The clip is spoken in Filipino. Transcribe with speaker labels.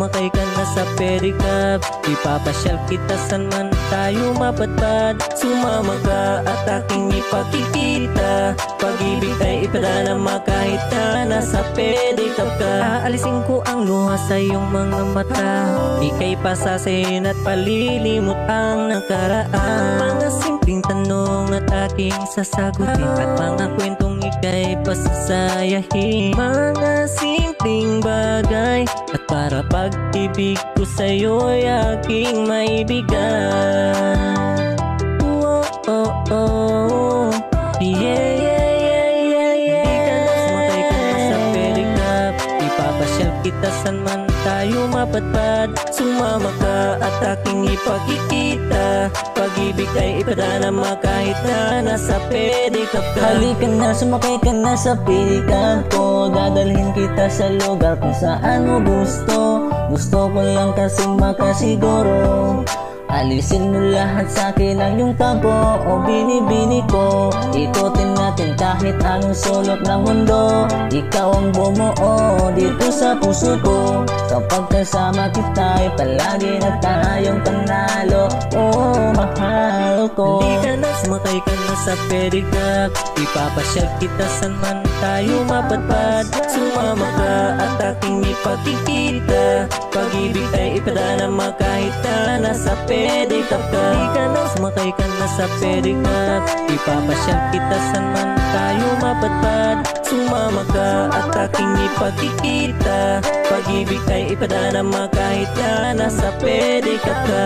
Speaker 1: sumakay ka na sa pedicab. Ipapasyal kita san man tayo mapadpad. Sumama ka at aking ipakikita. Pag-ibig ay ipadarama kahit na nasa pedicab ka. Aalisin ko ang luha sa iyong mga mata. Ika'y pasasayin at palilimot ang nakaraan. Mga simpleng tanong at aking sasagutin, at mga kwentong ika'y pasasayahin. Mga simpleng bagay, at para pag-ibig ko sa'yo'y aking maibigay. Oh, oh, oh, yeah, yeah, yeah, yeah, yeah. Sumakay ka na sa pedicab. Ipapasyal kita san man tayo mapadpad. Sumama ka at aking ipakikita. Pag-ibig ay ipadarama kahit na nasa pedicab ka.
Speaker 2: Halika na, sumakay ka na sa pedicab ko. Dadalhin kita sa lugar kung saan mo gusto. Gusto ko lang kasi makasiguro. Alisin mo lahat sa'kin ang iyong tampo o binibini ko. Ikutin natin kahit anong sulok ng mundo. Ikaw ang bumuo dito sa puso ko. Kapag kasama kita'y palagi na tayong panalo. Oh, mahal ko.
Speaker 1: Halika na, sumakay ka na sa pedicab. Ipapasyal kita san man tayo mapadpad. Sumama ka at aking ipakikita. Pag-ibig ay ipadarama kahit na nasa pedicab ka. Halika na, sumakay ka na sa pedicab. Ipapasyal kita san man tayo mapadpad. Sumama ka at aking ipakikita. Pag-ibig ay ipadarama kahit na nasa pedicab ka.